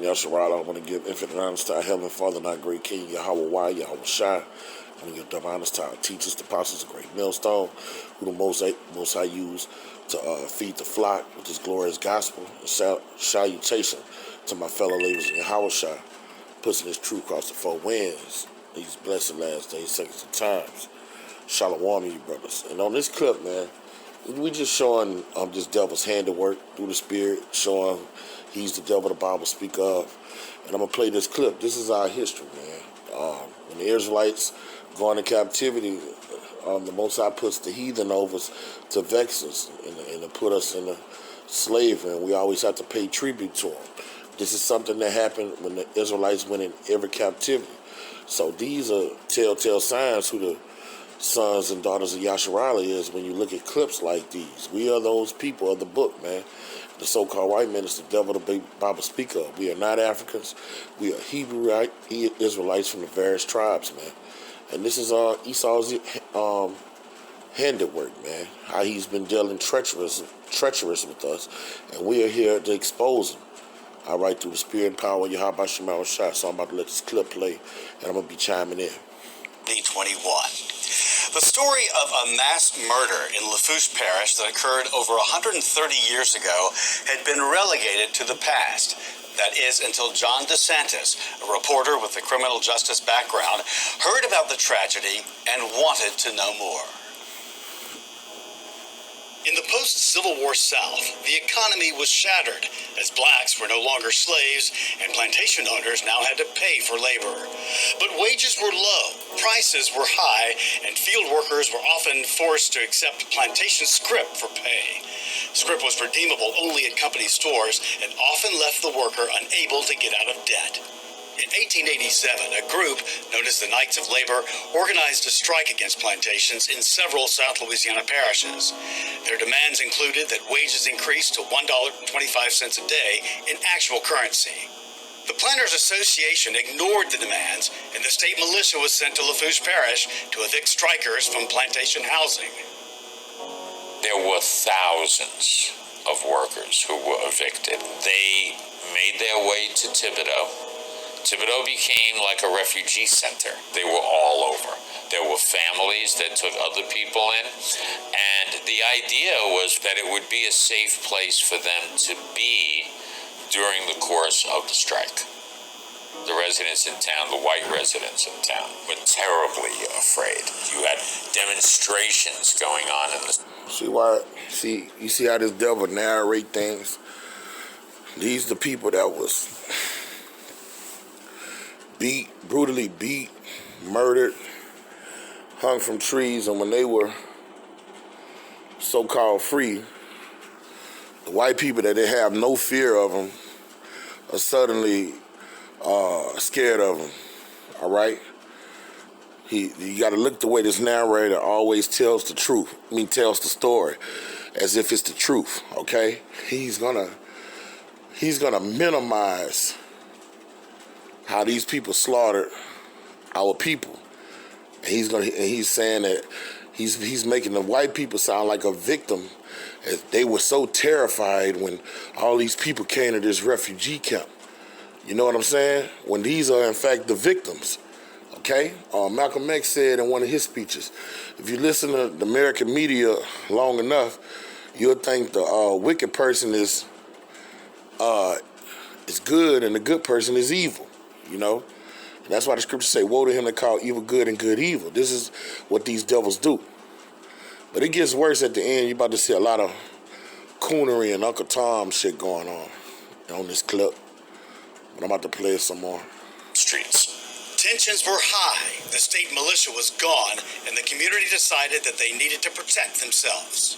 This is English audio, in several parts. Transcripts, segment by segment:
Yasharala. I want to give infinite honors to our Heavenly Father and our great King, Yahweh Yahweh Shai. I want to give double honors to our teachers, the apostles, the great millstone, who the Most High used to feed the flock with His glorious gospel. And salutation to my fellow laborers in Yahweh Shai, pushing His truth across the four winds, these blessed last days, seconds, and times. Shalom, you brothers. And on this clip, man, we just showing this devil's handiwork through the Spirit, showing he's the devil the Bible speak of. And I'm going to play this clip. This is our history, man. When the Israelites go into captivity, the Most High puts the heathen over us to vex us and to put us in slavery, and we always have to pay tribute to them. This is something that happened when the Israelites went in every captivity. So these are telltale signs who the sons and daughters of Yasharala is when you look at clips like these. We are those people of the book, man. The so-called white man is the devil the Bible speak of. We are not Africans. We are Hebrew Israelites from the various tribes, man. And this is Esau's handiwork, man. How he's been dealing treacherous with us. And we are here to expose him. I write through the Spirit and power of Yahweh Shemar Shah. So I'm about to let this clip play, and I'm going to be chiming in. D21. The story of a mass murder in Lafourche Parish that occurred over 130 years ago had been relegated to the past. That is, until John DeSantis, a reporter with a criminal justice background, heard about the tragedy and wanted to know more. In the post-Civil War South, the economy was shattered as blacks were no longer slaves and plantation owners now had to pay for labor. But wages were low, prices were high, and field workers were often forced to accept plantation scrip for pay. Scrip was redeemable only at company stores and often left the worker unable to get out of debt. In 1887, a group known as the Knights of Labor organized a strike against plantations in several South Louisiana parishes. Their demands included that wages increase to $1.25 a day in actual currency. The Planters Association ignored the demands, and the state militia was sent to Lafourche Parish to evict strikers from plantation housing. There were thousands of workers who were evicted. They made their way to Thibodaux. Thibodaux became like a refugee center. They were all over. There were families that took other people in, and the idea was that it would be a safe place for them to be during the course of the strike. The residents in town, the white residents in town, were terribly afraid. You had demonstrations going on in the... You see how this devil narrate things? These the people that was brutally beat, murdered, hung from trees, and when they were so-called free, the white people that they have no fear of them are suddenly scared of them. All right? You got to look the way this narrator always tells the truth. Tells the story as if it's the truth. Okay? He's gonna minimize how these people slaughtered our people. And he's saying that he's making the white people sound like a victim, as they were so terrified when all these people came to this refugee camp. You know what I'm saying? When these are in fact the victims. Okay? Malcolm X said in one of his speeches, if you listen to the American media long enough, you'll think the wicked person is good and the good person is evil. You know, and that's why the scriptures say, woe to him that call evil good and good evil. This is what these devils do. But it gets worse at the end. You're about to see a lot of coonery and Uncle Tom shit going on this clip. But I'm about to play it some more. Streets. Tensions were high. The state militia was gone, and the community decided that they needed to protect themselves.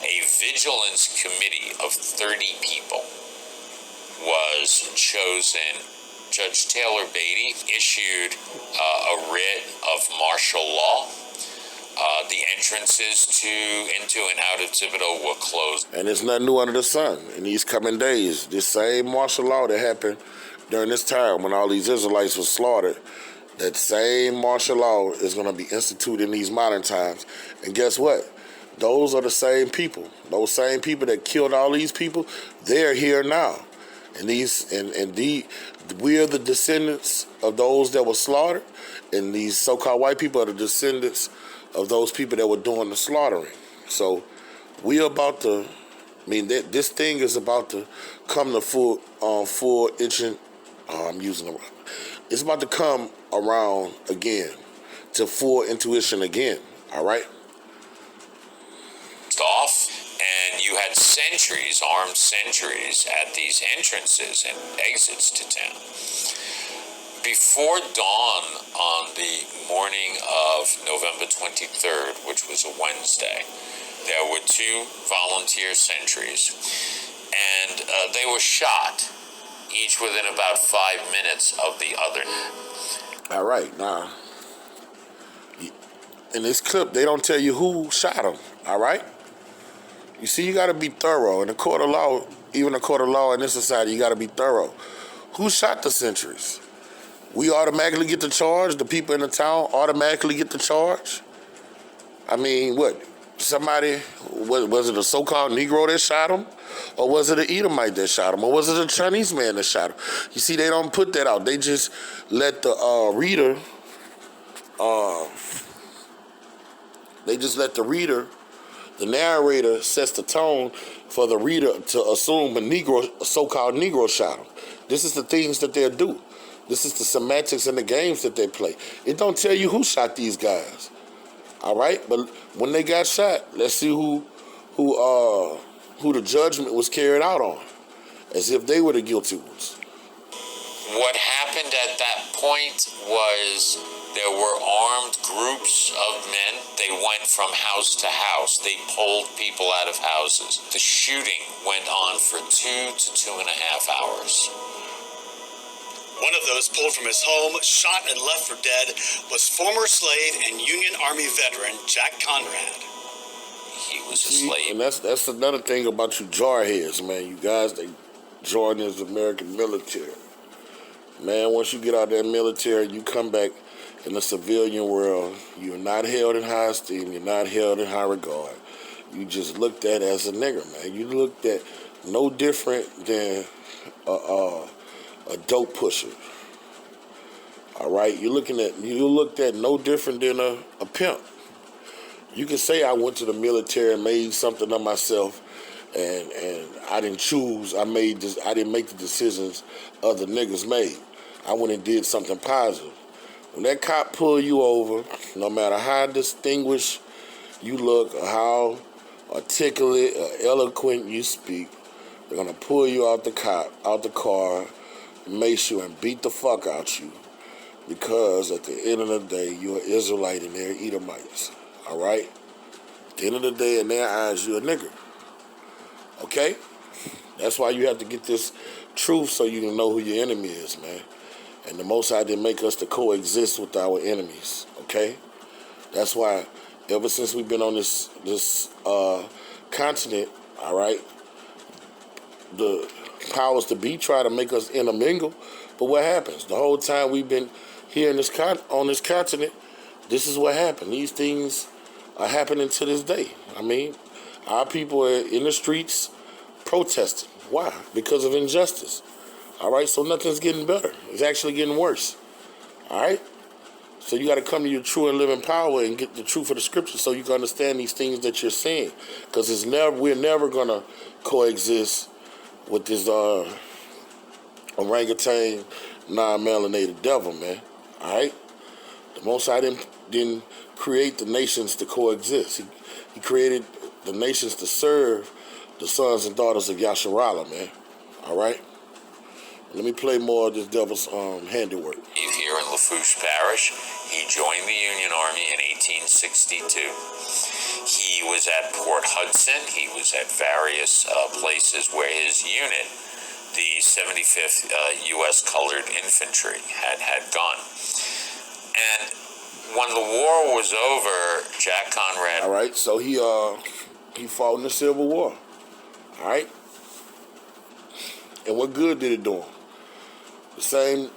A vigilance committee of 30 people was chosen. Judge Taylor Beatty issued a writ of martial law. The entrances into and out of Thibodaux were closed. And it's nothing new under the sun in these coming days. This same martial law that happened during this time when all these Israelites were slaughtered, that same martial law is going to be instituted in these modern times. And guess what? Those are the same people. Those same people that killed all these people, they're here now. We are the descendants of those that were slaughtered, and these so-called white people are the descendants of those people that were doing the slaughtering. So we are about to. I mean, this thing is about to come to full itching. I'm using the. It's about to come around again, to full intuition again. All right. Off, and you had sentries, armed sentries, at these entrances and exits to town. Before dawn on the morning of November 23rd, which was a Wednesday, there were 2 volunteer sentries, and they were shot, each within about 5 minutes of the other. All right, now, in this clip, they don't tell you who shot them, all right? You see, you got to be thorough. In a court of law, even a court of law in this society, you got to be thorough. Who shot the sentries? We automatically get the charge? The people in the town automatically get the charge? I mean, what? Somebody, was it a so-called Negro that shot him? Or was it an Edomite that shot him? Or was it a Chinese man that shot him? You see, they don't put that out. They just let the reader, the narrator sets the tone for the reader to assume a so-called Negro shot him. This is the things that they'll do. This is the semantics and the games that they play. It don't tell you who shot these guys. All right? But when they got shot, let's see who the judgment was carried out on, as if they were the guilty ones. What happened at that point was there were armed groups of men. They went from house to house. They pulled people out of houses. The shooting went on for 2 to 2.5 hours. One of those pulled from his home, shot and left for dead, was former slave and Union Army veteran Jack Conrad. He was a slave. And that's another thing about you jarheads, man. You guys, they join this American military. Man, once you get out of that military, you come back in the civilian world, you're not held in high esteem, you're not held in high regard. You just looked at as a nigger, man. You looked at no different than a dope pusher. All right? You looked at no different than a pimp. You can say I went to the military and made something of myself, and I didn't choose. I didn't make the decisions other niggas made. I went and did something positive. When that cop pull you over, no matter how distinguished you look or how articulate or eloquent you speak, they're gonna pull you out the car, mace you and beat the fuck out you, because at the end of the day, you're an Israelite and they're Edomites. All right? At the end of the day, in their eyes, you're a nigger. Okay? That's why you have to get this truth so you can know who your enemy is, man. And the Most High didn't make us to coexist with our enemies, okay? That's why ever since we've been on this continent, all right, the powers to be try to make us intermingle. But what happens? The whole time we've been here in on this continent, this is what happened. These things are happening to this day. I mean, our people are in the streets protesting. Why? Because of injustice. All right, so nothing's getting better. It's actually getting worse. All right? So you got to come to your true and living power and get the truth of the scripture so you can understand these things that you're saying. Because we're never going to coexist with this orangutan, non-melanated devil, man. All right? The Most High didn't create the nations to coexist. He created the nations to serve the sons and daughters of Yasharallah, man. All right? Let me play more of this devil's handiwork. Here in Lafourche Parish, he joined the Union Army in 1862. He was at Port Hudson. He was at various places where his unit, the 75th U.S. Colored Infantry, had gone. And when the war was over, Jack Conrad... All right, so he fought in the Civil War. All right? And what good did it do him? The same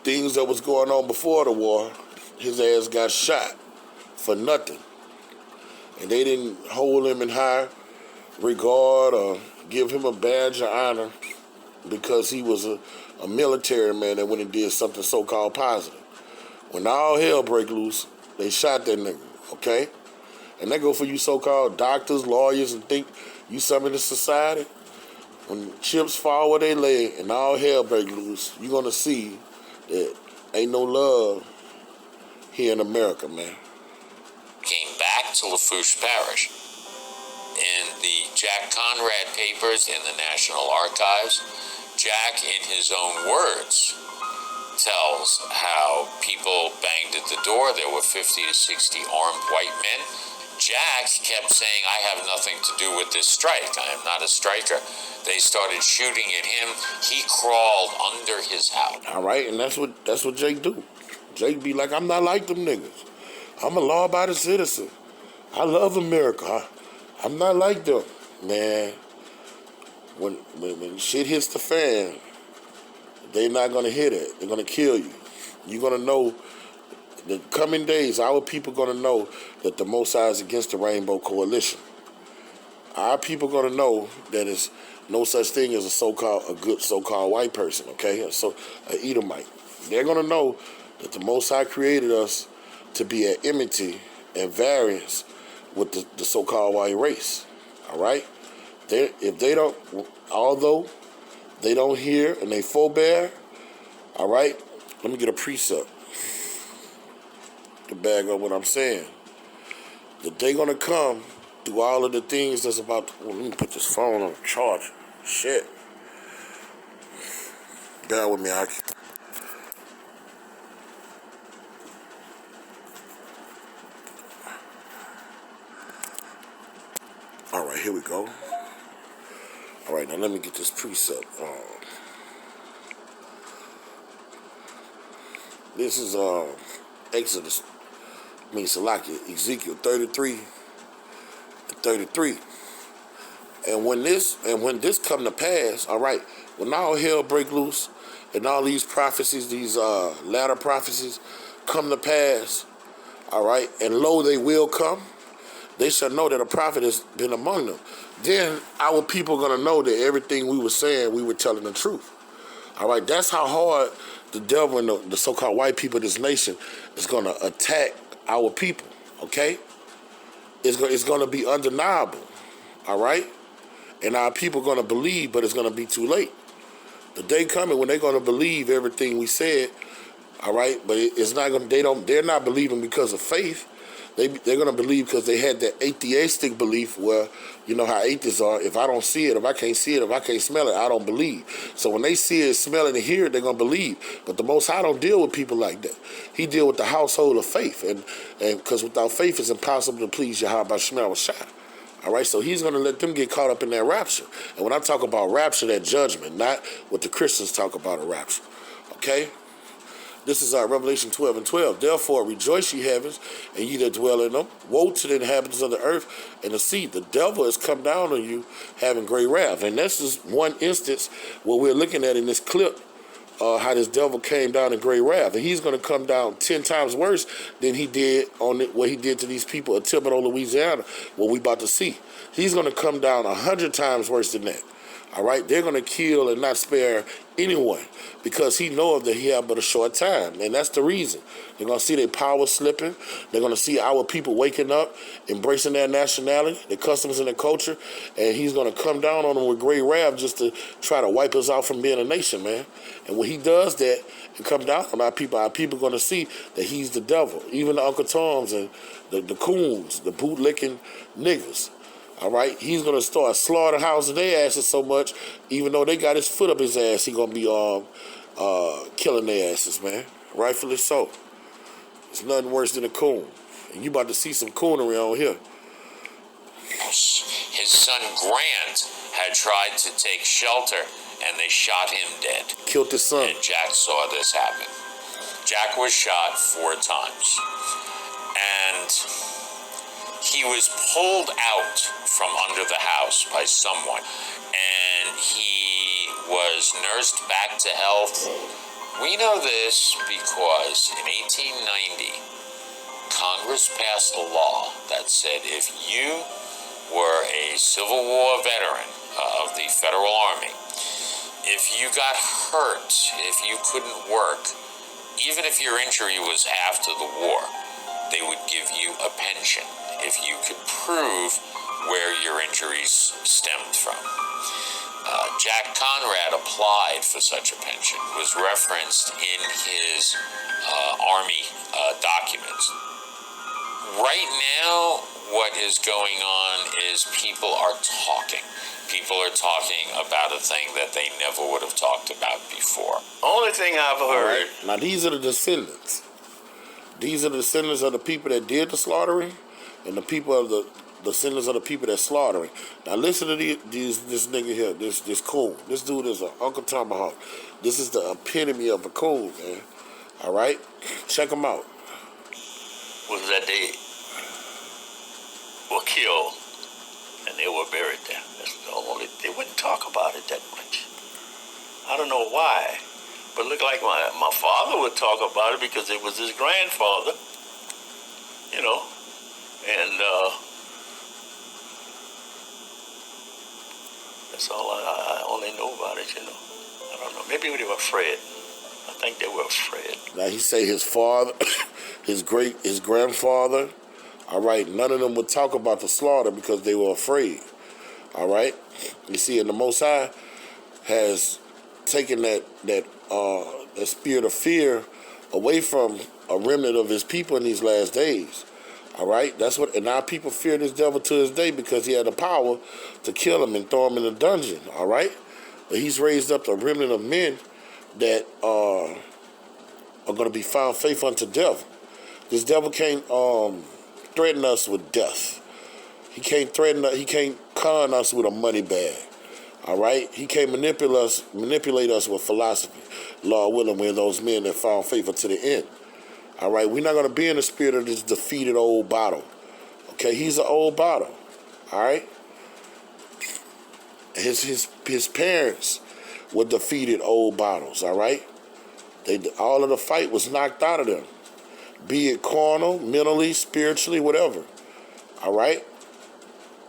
things that was going on before the war, his ass got shot for nothing. And they didn't hold him in high regard or give him a badge of honor because he was a military man that went and did something so-called positive. When all hell break loose, they shot that nigga, okay? And that go for you so-called doctors, lawyers, and think you something in the society. When chips fall where they lay and all hell break loose, you're going to see that ain't no love here in America, man. Came back to Lafourche Parish. In the Jack Conrad papers in the National Archives, Jack, in his own words, tells how people banged at the door. There were 50 to 60 armed white men. Jack kept saying, I have nothing to do with this strike. I am not a striker. They started shooting at him. He crawled under his house. All right, and that's what Jake do. Jake be like, I'm not like them niggas. I'm a law-abiding citizen. I love America. I'm not like them. Man, when shit hits the fan, they're not going to hit it. They're going to kill you. You're going to know, the coming days, our people going to know that the Most High is against the Rainbow Coalition. Our people going to know that it's no such thing as a good so-called white person, okay? So, an Edomite. They're going to know that the Most High created us to be at enmity and variance with the so-called white race, all right? If they don't, although they don't hear and they forbear, all right, let me get a precept to bag up what I'm saying. That they're going to come through all of the things that's about to, let me put this phone on charge. Shit. Bear with me, Aki. All right, here we go. All right, now let me get this precept. This is Exodus, Ezekiel 33 and 33. And when this come to pass, all right, when all hell break loose and all these prophecies, these latter prophecies come to pass, all right, and lo, they will come, they shall know that a prophet has been among them. Then our people are going to know that everything we were saying, we were telling the truth. All right, that's how hard the devil and the so-called white people of this nation is going to attack our people, okay? It's going to be undeniable, all right? And our people are going to believe, but it's going to be too late. The day coming when they're going to believe everything we said, all right? But it's not going to, they're not believing because of faith. They're going to believe because they had that atheistic belief where, you know how atheists are, if I don't see it, if I can't see it, if I can't smell it, I don't believe. So when they see it, smell it, and hear it, they're going to believe. But the Most High don't deal with people like that. He deal with the household of faith. And because without faith, it's impossible to please Yahweh Shema Shai. All right, so he's going to let them get caught up in that rapture. And when I talk about rapture, that judgment, not what the Christians talk about a rapture. Okay? This is Revelation 12 and 12. Therefore, rejoice, ye heavens, and ye that dwell in them. Woe to the inhabitants of the earth and the sea. The devil has come down on you, having great wrath. And this is one instance what we're looking at in this clip, how this devil came down in great wrath. And he's going to come down 10 times worse than he did on what he did to these people at Thibodaux, Louisiana, what we about to see. He's going to come down 100 times worse than that. All right, they're going to kill and not spare anyone because he knows that he have but a short time, and that's the reason. They're going to see their power slipping. They're going to see our people waking up, embracing their nationality, their customs, and their culture, and he's going to come down on them with great wrath just to try to wipe us out from being a nation, man. And when he does that and come down on our people are going to see that he's the devil. Even the Uncle Toms and the coons, the bootlicking niggas. All right, he's going to start slaughterhousing their asses so much, even though they got his foot up his ass, he's going to be killing their asses, man. Rightfully so. It's nothing worse than a coon. And you about to see some coonery on here. His son Grant had tried to take shelter, and they shot him dead. Killed his son. And Jack saw this happen. Jack was shot 4 times. And he was pulled out from under the house by someone, and he was nursed back to health. We know this because in 1890, Congress passed a law that said if you were a Civil War veteran of the Federal Army, if you got hurt, if you couldn't work, even if your injury was after the war, they would give you a pension if you could prove where your injuries stemmed from. Jack Conrad applied for such a pension, was referenced in his Army documents. Right now, what is going on is people are talking. People are talking about a thing that they never would have talked about before. Only thing I've heard. Right. Now, these are the descendants. These are the descendants of the people that did the slaughtering and the people of the descendants of the people that slaughtering. Now, listen to this nigga here, this coon. This dude is an Uncle Tomahawk. This is the epitome of a coon, man. All right? Check him out. Was that they were killed and they were buried there. That's the only, they wouldn't talk about it that much. I don't know why, but it looked like my father would talk about it because it was his grandfather, you know, and that's all I only know about it, you know. I don't know. Maybe they were afraid. I think they were afraid. Now he say his father, his grandfather, all right, none of them would talk about the slaughter because they were afraid. All right? You see, and the Most High has taken that spirit of fear away from a remnant of his people in these last days. All right? That's what, and our people fear this devil to this day because he had the power to kill him and throw him in a dungeon. All right? But he's raised up a remnant of men that are going to be found faithful unto death. This devil can't threaten us with death. He can't threaten us. He can't con us with a money bag. All right? He can't manipulate us with philosophy. Lord willing, we're those men that found faithful to the end. All right? We're not going to be in the spirit of this defeated old bottle. Okay? He's an old bottle. All right? His parents were defeated old bottles. All right? All of the fight was knocked out of them. Be it carnal, mentally, spiritually, whatever. All right?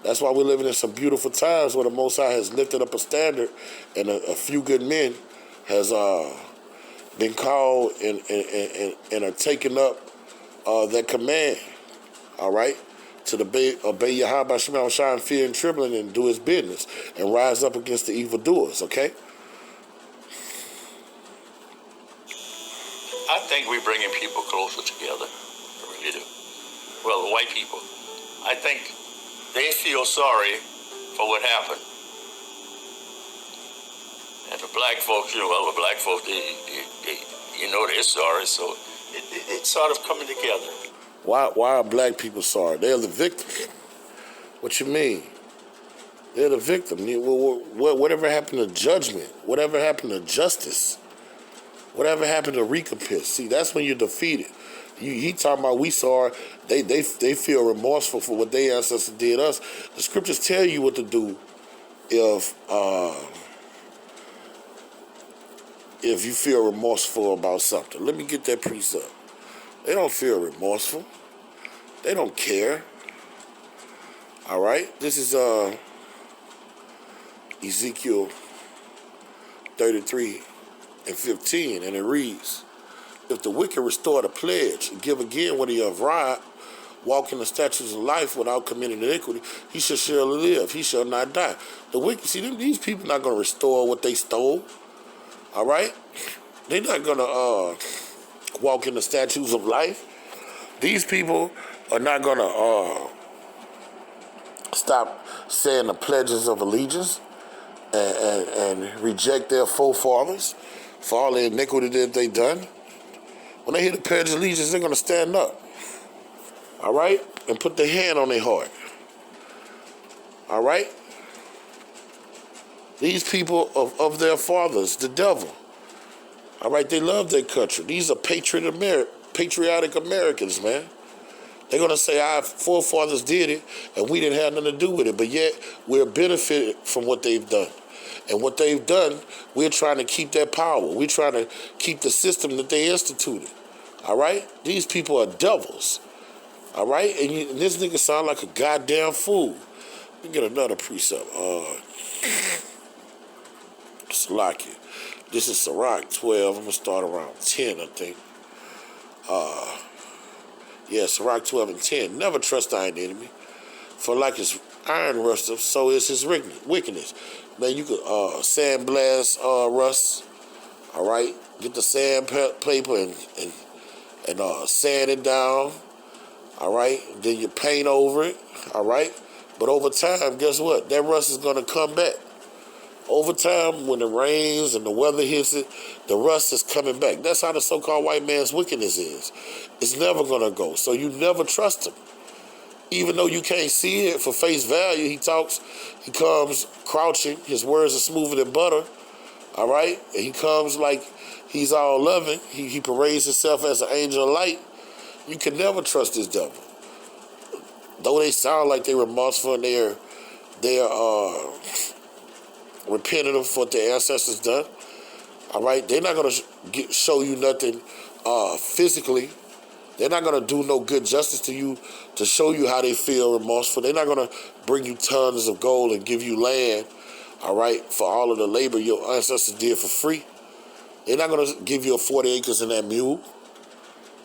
That's why we're living in some beautiful times where the Most High has lifted up a standard and a few good men has been called and are taking up that command, all right, to obey Yahweh Shema Shai in fear and trembling and do his business and rise up against the evildoers, okay? I think we're bringing people closer together. I really do. Well, the white people. I think they feel sorry for what happened. And the black folks, the black folks, they're sorry. So it's sort of coming together. Why are black people sorry? They're the victim. What you mean? They're the victim. Whatever happened to judgment? Whatever happened to justice? Whatever happened to recompense? See, that's when you're defeated. He talking about we sorry. They feel remorseful for what their ancestors did us. The scriptures tell you what to do if you feel remorseful about something. Let me get that precept. They don't feel remorseful. They don't care. All right? This is Ezekiel 33:15, and it reads, if the wicked restore the pledge and give again what he have robbed, walk in the statutes of life without committing iniquity, he shall surely live. He shall not die. The wicked, see, these people not going to restore what they stole. All right? They're not going to walk in the statutes of life. These people are not going to stop saying the pledges of allegiance and reject their forefathers for all the iniquity that they done. When they hear the pledge of allegiance, they're going to stand up. All right? And put their hand on their heart. All right? These people of their fathers, the devil. All right? They love their country. These are patriotic Americans, man. They're going to say our forefathers did it and we didn't have nothing to do with it, but yet we're benefited from what they've done. And what they've done, we're trying to keep that power. We're trying to keep the system that they instituted. All right? These people are devils. All right? And this nigga sound like a goddamn fool. Let me get another precept. Salakia. This is Sirach 12. I'm going to start around 10, I think. Sirach 12 and 10. Never trust thine enemy, for like his iron rusteth, so is his wickedness. Man, you could sandblast rust, all right? Get the sandpaper and sand it down, all right? Then you paint over it, all right? But over time, guess what? That rust is going to come back. Over time, when it rains and the weather hits it, the rust is coming back. That's how the so-called white man's wickedness is. It's never going to go. So you never trust him. Even though you can't see it for face value, he comes crouching. His words are smoother than butter, all right? And he comes like he's all loving. He parades himself as an angel of light. You can never trust this devil. Though they sound like they're remorseful and they're repentative for what their ancestors done, all right? They're not going to show you nothing physically. They're not going to do no good justice to you to show you how they feel remorseful. They're not going to bring you tons of gold and give you land, all right, for all of the labor your ancestors did for free. They're not going to give you 40 acres in that mule,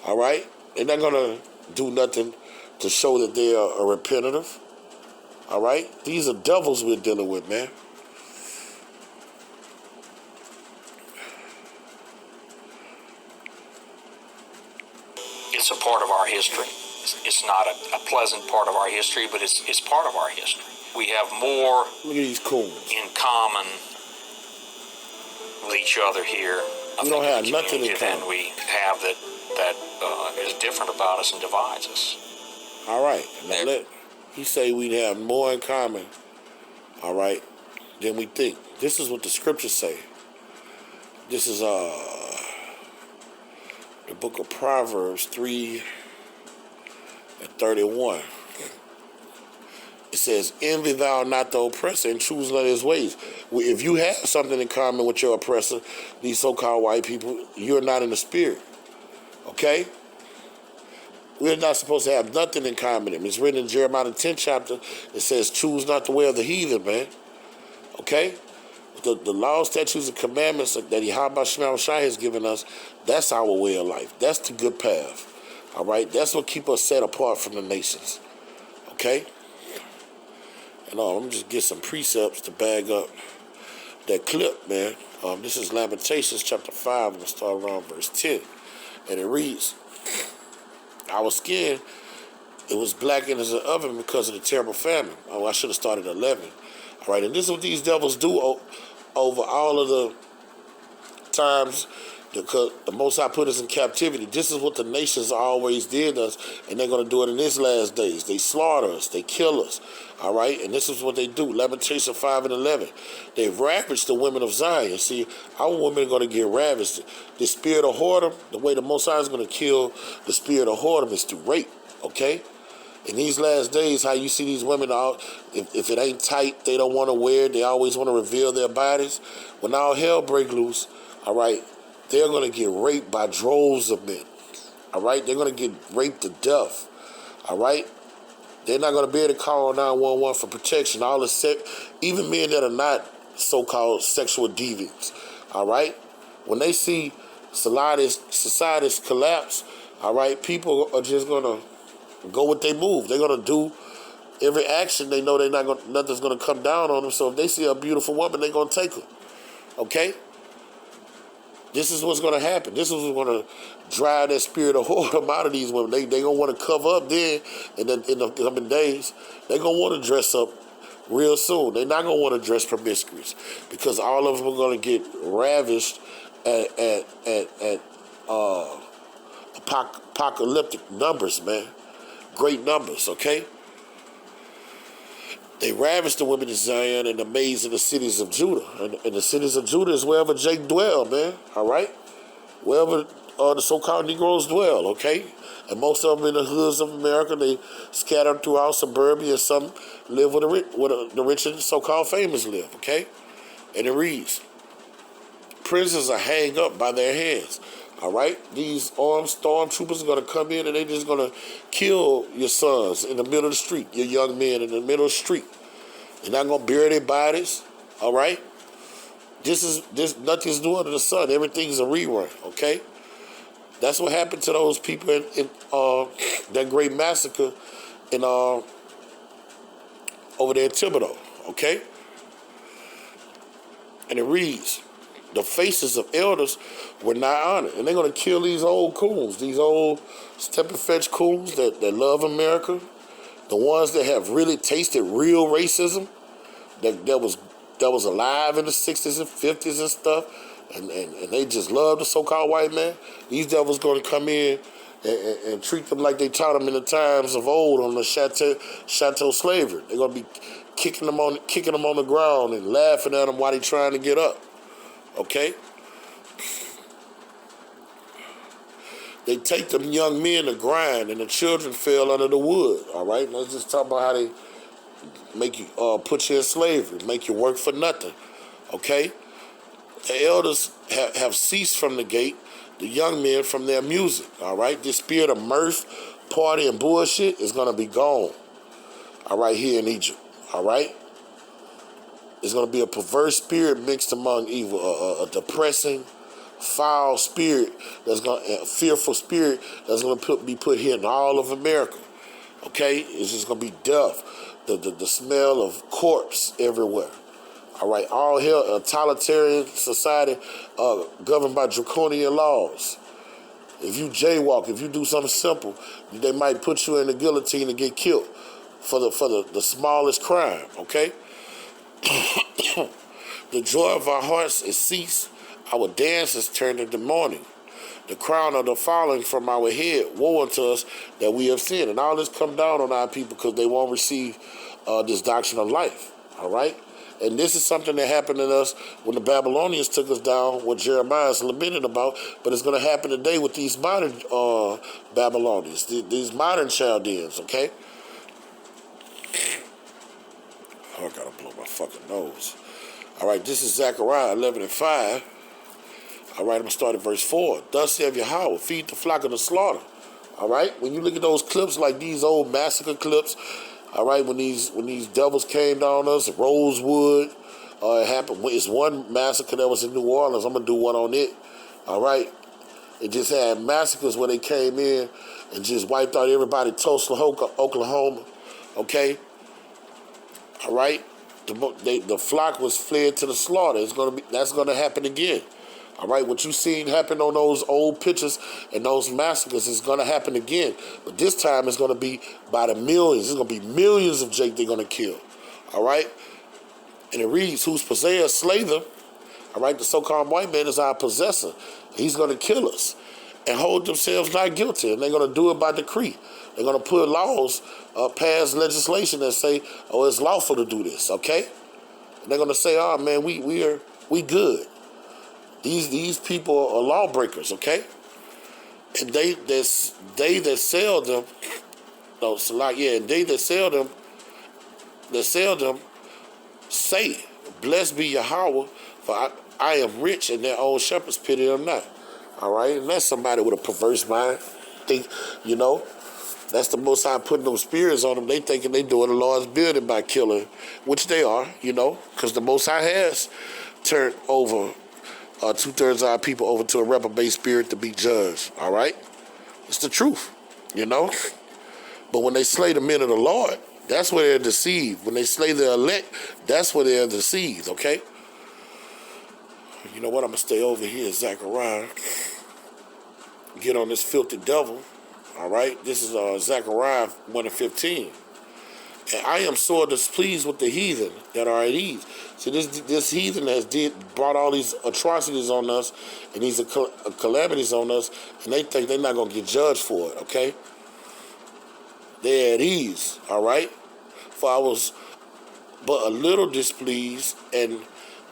all right? They're not going to do nothing to show that they are repentative, all right? These are devils we're dealing with, man. It's a part of our history. It's not a pleasant part of our history, but it's part of our history. We have more Look at these coons. in common with each other here. We don't have nothing in than common. we have that is different about us and divides us. All right. Now he say we have more in common, all right, than we think. This is what the scriptures say. This is the book of Proverbs 3:31. It says, envy thou not the oppressor and choose not his ways. If you have something in common with your oppressor, these so-called white people, you're not in the spirit. Okay? We're not supposed to have nothing in common with him. It's written in Jeremiah the 10th chapter. It says, choose not the way of the heathen, man. Okay? The law, statutes, and commandments that Yahweh Shema Shai has given us, that's our way of life. That's the good path. All right? That's what keeps us set apart from the nations. Okay? And I'm going to just get some precepts to bag up that clip, man. This is Lamentations chapter 5. I'm going to start around verse 10. And it reads, our skin, it was blackened as an oven because of the terrible famine. Oh, I should have started at 11. All right, and this is what these devils do over all of the times because the Most High put us in captivity. This is what the nations always did us, and they're going to do it in these last days. They slaughter us. They kill us. All right, and this is what they do. Lamentation 5 and 11. They've ravaged the women of Zion. See, our women are going to get ravaged. The spirit of whoredom, the way the Most High is going to kill the spirit of whoredom is through rape, okay? In these last days, how you see these women out, if it ain't tight, they don't want to wear it. They always want to reveal their bodies. When all hell break loose, all right, they're going to get raped by droves of men. All right, they're going to get raped to death. All right, they're not going to be able to call 911 for protection. Even men that are not so-called sexual deviants. All right, when they see society's collapse, all right, people are just going to go with their move. They're gonna do every action. They know nothing's gonna come down on them. So if they see a beautiful woman, they're gonna take her. Okay? This is what's gonna happen. This is what's gonna drive that spirit of whoredom out of these women. They gonna want to cover up then, and then in the coming days, they're gonna want to dress up real soon. They're not gonna want to dress promiscuous because all of them are gonna get ravished at apocalyptic numbers, man. Great numbers, okay? They ravished the women of Zion and the maids in the cities of Judah. And the cities of Judah is wherever Jake dwelled, man, all right? Wherever the so-called Negroes dwell, okay? And most of them in the hoods of America, they scattered throughout suburbia, and some live where the rich and so-called famous live, okay? And it reads, prisoners are hanged up by their hands. All right, these armed stormtroopers are going to come in and they're just going to kill your sons in the middle of the street, your young men in the middle of the street. They're not going to bury their bodies, all right? Nothing's new under the sun. Everything's a rerun, okay? That's what happened to those people in that great massacre in over there in Thibodeau, okay? And it reads, the faces of elders were not honored. And they're going to kill these old coons, these old step and fetch coons that love America, the ones that have really tasted real racism, that was alive in the 60s and 50s and stuff, and they just love the so-called white man. These devils going to come in and treat them like they taught them in the times of old on the chateau slavery. They're going to be kicking them on the ground and laughing at them while they're trying to get up. Okay? They take them young men to grind, and the children fell under the wood. All right? Let's just talk about how they make you put you in slavery, make you work for nothing. Okay? The elders have ceased from the gate, the young men from their music. All right? This spirit of mirth, party, and bullshit is going to be gone. All right, here in Egypt. All right? It's going to be a perverse spirit mixed among evil, a depressing, foul spirit a fearful spirit that's going to be put here in all of America. Okay? It's just going to be death. The smell of corpse everywhere. All right? All hell, a totalitarian society governed by draconian laws. If you jaywalk, if you do something simple, they might put you in the guillotine and get killed for the smallest crime. Okay? The joy of our hearts is ceased. Our dance is turned into mourning. The crown of the falling from our head, woe unto us that we have sinned. And all this come down on our people because they won't receive this doctrine of life. All right? And this is something that happened to us when the Babylonians took us down, what Jeremiah is lamenting about, but it's going to happen today with these modern Babylonians, these modern Chaldeans, okay? Oh, I gotta blow my fucking nose. All right, this is Zechariah 11:5. All right, I'm gonna start at verse 4. Thus saith Yahweh, feed the flock of the slaughter. All right, when you look at those clips, like these old massacre clips, all right, when these devils came down us, Rosewood, it happened. It's one massacre that was in New Orleans. I'm gonna do one on it. All right, it just had massacres where they came in and just wiped out everybody. Tulsa, Oklahoma. Okay. All right, the flock was fled to the slaughter. That's gonna happen again. All right, what you seen happen on those old pictures and those massacres is gonna happen again. But this time it's gonna be by the millions. It's gonna be millions of Jake they're gonna kill. All right, and it reads, "Whose possessors slay them." All right, the so-called white man is our possessor. He's gonna kill us and hold themselves not guilty, and they're gonna do it by decree. They're going to put laws, pass legislation that say, oh, it's lawful to do this, okay? And they're going to say, oh, man, we good. These people are lawbreakers, okay? And they that sell them, no, so like, yeah, and they that sell them say, blessed be Yahweh, for I am rich, and their own shepherds pity them not. All right? And that's somebody with a perverse mind. Think, you know, that's the Most High putting those spirits on them. They thinking they doing the Lord's building by killing, which they are, you know, because the Most High has turned over 2/3 of our people over to a reprobate spirit to be judged. All right, it's the truth, you know. But when they slay the men of the Lord, that's where they're deceived. When they slay the elect, that's where they're deceived. Okay. You know what? I'm gonna stay over here, Zechariah. Get on this filthy devil. All right, this is Zechariah 1:15. And I am sore displeased with the heathen that are at ease. See, this heathen has brought all these atrocities on us and these calamities on us, and they think they're not going to get judged for it, okay? They're at ease, all right? For I was but a little displeased, and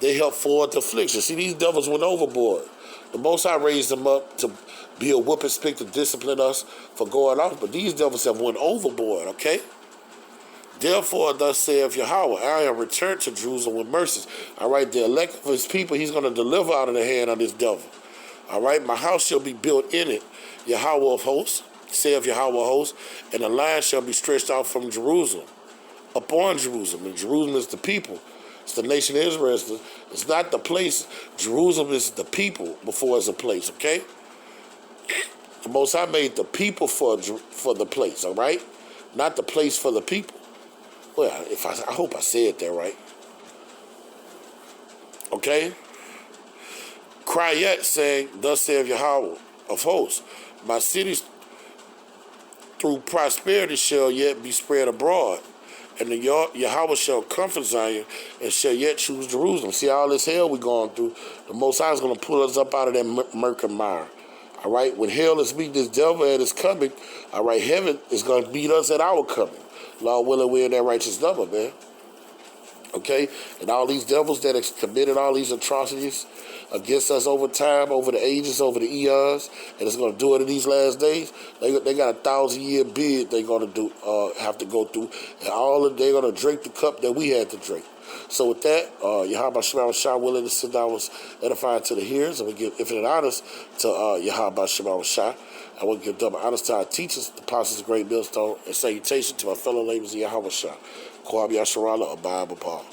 they helped forward the affliction. See, these devils went overboard. The Most High raised them up to be a whooping stick to discipline us for going off, but these devils have went overboard, okay? Therefore, thus saith Yahweh, I am returned to Jerusalem with mercies. All right, the elect of his people, he's going to deliver out of the hand of this devil. All right, my house shall be built in it, Yahweh of hosts, saith Yahweh of hosts, and the line shall be stretched out from Jerusalem, upon Jerusalem. And Jerusalem is the people. It's the nation of Israel. It's It's not the place. Jerusalem is the people before it's a place, okay? The Most High made the people for the place, all right? Not the place for the people. Well, I hope I said that right. Okay? Cry yet, saying, thus saith Yahweh of hosts, my cities through prosperity shall yet be spread abroad, and the Yahweh shall comfort Zion and shall yet choose Jerusalem. See all this hell we're going through, the Most High is going to pull us up out of that murk and mire. All right, when hell is meeting this devil at his coming, all right, heaven is going to meet us at our coming. Lord willing, we're in that righteous number, man. Okay, and all these devils that have committed all these atrocities against us over time, over the ages, over the eons, and it's going to do it in these last days. They got a 1,000-year bid they're going to do have to go through, and they're going to drink the cup that we had to drink. So with that, Yahweh Shema Shah willing to sit down was edifying to the hearers, and we give infinite honors to Yahweh Shema Shah. I will give double honors to our teachers, the apostles of Great Millstone, and salutation to my fellow laborers in Yahweh Shah. Kwab Yasharala, Abba Paul.